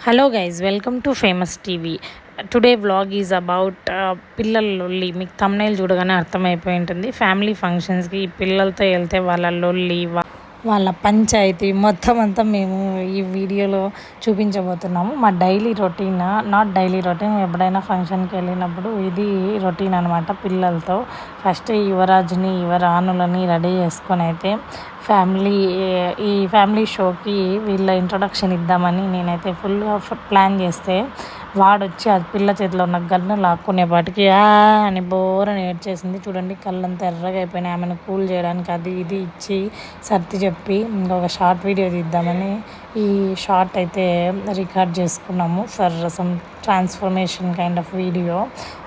Hello guys, welcome to famous TV. Today vlog is about పిల్లల లొల్లి. మీకు thumbnail చూడగానే అర్థమైపోయి ఉంటుంది. ఫ్యామిలీ ఫంక్షన్స్కి పిల్లలతో వెళ్తే వాళ్ళ లొల్లి, వాళ్ళ పంచాయతీ మొత్తం అంతా మేము ఈ వీడియోలో చూపించబోతున్నాము. మా daily routine, not daily routine, ఎప్పుడైనా ఫంక్షన్కి వెళ్ళినప్పుడు ఇది రొటీన్ అనమాట. పిల్లలతో ఫస్ట్ యువరాజుని యువరాణులని రెడీ చేసుకొని అయితే ఈ ఫ్యామిలీ షోకి వీళ్ళ ఇంట్రొడక్షన్ ఇద్దామని నేనైతే ఫుల్గా ప్లాన్ చేస్తే వాడొచ్చి ఆ పిల్ల చేతిలో ఉన్న గన్ను లాక్కునేపాటికి అని బోరని ఏడ్చేసింది. చూడండి, కళ్ళంతా ఎర్రగా అయిపోయినాయి. ఆమెను కూల్ చేయడానికి అది ఇది ఇచ్చి సర్ది చెప్పి ఇంకొక షార్ట్ వీడియో తీద్దామని ఈ షార్ట్ అయితే రికార్డ్ చేసుకున్నాము for some transformation kind of video.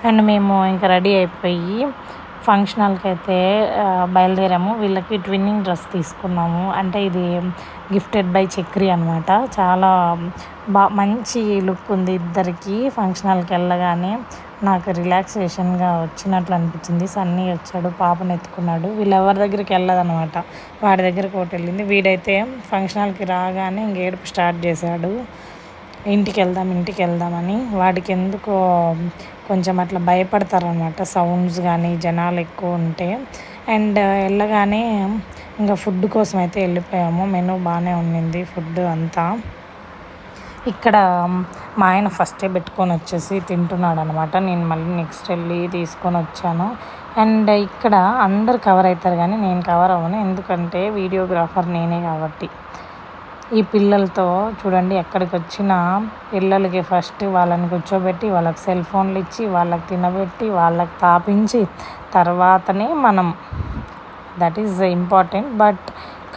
And మేము ఇంకా రెడీ అయిపోయి ఫంక్షన్ హాల్కి అయితే బయలుదేరాము. వీళ్ళకి ట్విన్నింగ్ డ్రెస్ తీసుకున్నాము. అంటే ఇది గిఫ్టెడ్ బై చక్రి అనమాట. చాలా మంచి లుక్ ఉంది ఇద్దరికి. ఫంక్షన్ హాల్కి వెళ్ళగానే నాకు రిలాక్సేషన్గా వచ్చినట్లు అనిపించింది. సన్నీ వచ్చాడు, పాపను ఎత్తుకున్నాడు. వీళ్ళు ఎవరి దగ్గరికి వెళ్ళదనమాట, వాడి దగ్గరికి ఒకటి వెళ్ళింది. వీడైతే ఫంక్షన్ హాల్కి రాగానే ఇంక ఏడుపు స్టార్ట్ చేశాడు. ఇంటికి వెళ్దామని. వాడికి ఎందుకో కొంచెం అట్లా భయపడతారనమాట, సౌండ్స్ కానీ జనాలు ఎక్కువ ఉంటే. అండ్ వెళ్ళగానే ఇంకా ఫుడ్ కోసం అయితే వెళ్ళిపోయాము. మెనూ బాగానే ఉండింది ఫుడ్ అంతా. ఇక్కడ మా ఆయన ఫస్టే పెట్టుకొని వచ్చేసి తింటున్నాడు అనమాట. నేను మళ్ళీ నెక్స్ట్ వెళ్ళి తీసుకొని వచ్చాను. అండ్ ఇక్కడ అందరు కవర్ అవుతారు కానీ నేను కవర్ అవ్వను, ఎందుకంటే వీడియోగ్రాఫర్ నేనే కాబట్టి. ఈ పిల్లలతో చూడండి, ఎక్కడికి వచ్చిన పిల్లలకి ఫస్ట్ వాళ్ళని కూర్చోబెట్టి వాళ్ళకి సెల్ ఫోన్లు ఇచ్చి వాళ్ళకి తినబెట్టి వాళ్ళకి తాపించి తర్వాతనే మనం, దట్ ఈజ్ ఇంపార్టెంట్. బట్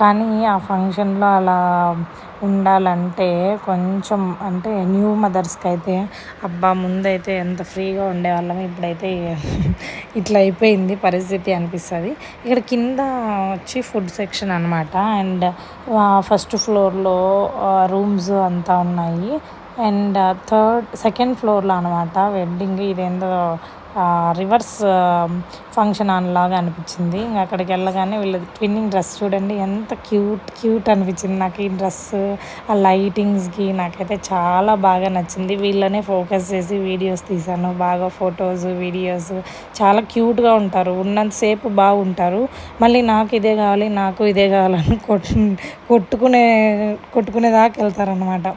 కానీ ఆ ఫంక్షన్లో అలా ఉండాలంటే కొంచెం, అంటే న్యూ మదర్స్కి అయితే అబ్బా ముందైతే ఎంత ఫ్రీగా ఉండేవాళ్ళం, ఇప్పుడైతే ఇట్లా అయిపోయింది పరిస్థితి అనిపిస్తుంది. ఇక్కడ కింద వచ్చి ఫుడ్ సెక్షన్ అనమాట. అండ్ ఫస్ట్ ఫ్లోర్లో రూమ్స్ అంతా ఉన్నాయి. అండ్ సెకండ్ ఫ్లోర్లో అనమాట వెడ్డింగ్. ఇదేందో రివర్స్ ఫంక్షన్ హాల్ లాగా అనిపించింది. ఇంకా అక్కడికి వెళ్ళగానే వీళ్ళ ట్విన్నింగ్ డ్రెస్ చూడండి, ఎంత క్యూట్ అనిపించింది నాకు. ఈ డ్రెస్ ఆ లైటింగ్స్కి నాకైతే చాలా బాగా నచ్చింది. వీళ్ళనే ఫోకస్ చేసి వీడియోస్ తీశాను. బాగా ఫొటోస్ వీడియోస్ చాలా క్యూట్గా ఉంటారు. ఉన్నంతసేపు బాగుంటారు. మళ్ళీ నాకు ఇదే కావాలని కొట్టుకునేదాకా వెళ్తారనమాట.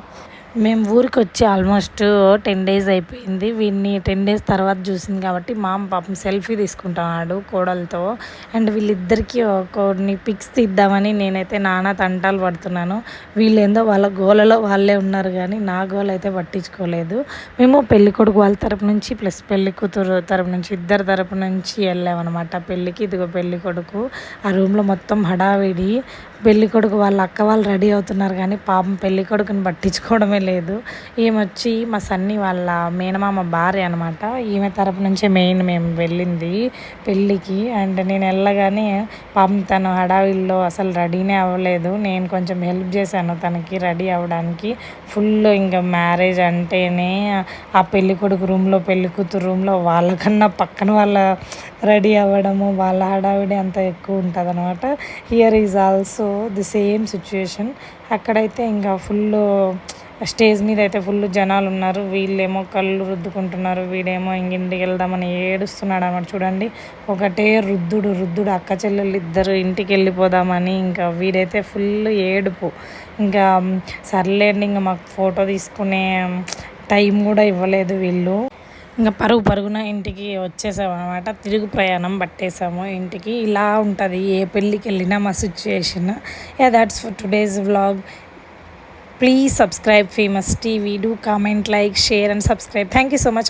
మేము ఊరికి వచ్చి ఆల్మోస్ట్ 10 days అయిపోయింది. వీడిని 10 days తర్వాత చూసింది కాబట్టి పాపం సెల్ఫీ తీసుకుంటున్నాడు కోడలతో. అండ్ వీళ్ళిద్దరికీ కొన్ని పిక్స్ తీద్దామని నేనైతే నానా తంటాలు పడుతున్నాను. వీళ్ళేందో వాళ్ళ గోలలో వాళ్ళే ఉన్నారు కానీ నా గోల అయితే పట్టించుకోలేదు. మేము పెళ్ళికొడుకు వాళ్ళ తరపు నుంచి ప్లస్ పెళ్లి కూతురు తరపు నుంచి ఇద్దరు తరపు నుంచి వెళ్ళామన్నమాట పెళ్ళికి. ఇదిగో పెళ్ళి కొడుకు, ఆ రూమ్లో మొత్తం హడావిడి. పెళ్ళి కొడుకు వాళ్ళ అక్క వాళ్ళు రెడీ అవుతున్నారు కానీ పాపం పెళ్ళి కొడుకుని పట్టించుకోవడమే లేదు. ఈమె మా సన్నీ వాళ్ళ మేనమామ భార్య అనమాట. ఈమె తరపు నుంచే మెయిన్ మేము వెళ్ళింది పెళ్ళికి. అండ్ నేను వెళ్ళగానే పాపం తను హడావిల్లో అసలు రెడీనే అవ్వలేదు. నేను కొంచెం హెల్ప్ చేశాను తనకి రెడీ అవ్వడానికి. ఫుల్ ఇంకా మ్యారేజ్ అంటేనే ఆ పెళ్ళి కొడుకు రూమ్లో పెళ్ళి కూతురు రూమ్లో వాళ్ళకన్నా పక్కన వాళ్ళ రెడీ అవ్వడము, వాళ్ళ హడావిడి అంత ఎక్కువ ఉంటుంది అనమాట. Here is also the same situation. అక్కడైతే ఇంకా ఫుల్ స్టేజ్ మీద అయితే ఫుల్ జనాలు ఉన్నారు. వీళ్ళేమో కళ్ళు రుద్దుకుంటున్నారు, వీడేమో ఇంటికి వెళ్దామని ఏడుస్తున్నాడు అన్నమాట. చూడండి, ఒకటే రుద్దుడు. అక్క చెల్లెళ్ళు ఇద్దరు ఇంటికి వెళ్ళిపోదామని. ఇంకా వీడైతే ఫుల్ ఏడుపు. ఇంకా సర్లేండి, ఇంకా మాకు ఫోటో తీసుకునే టైం కూడా ఇవ్వలేదు వీళ్ళు. ఇంకా పరుగున ఇంటికి వచ్చేసాము అనమాట. తిరుగు ప్రయాణం పట్టేసాము ఇంటికి. ఇలా ఉంటుంది ఏ పెళ్ళికి వెళ్ళినా మా situation. That's for today's vlog. Please subscribe famous TV. Do comment, like, share and subscribe. Thank you so much.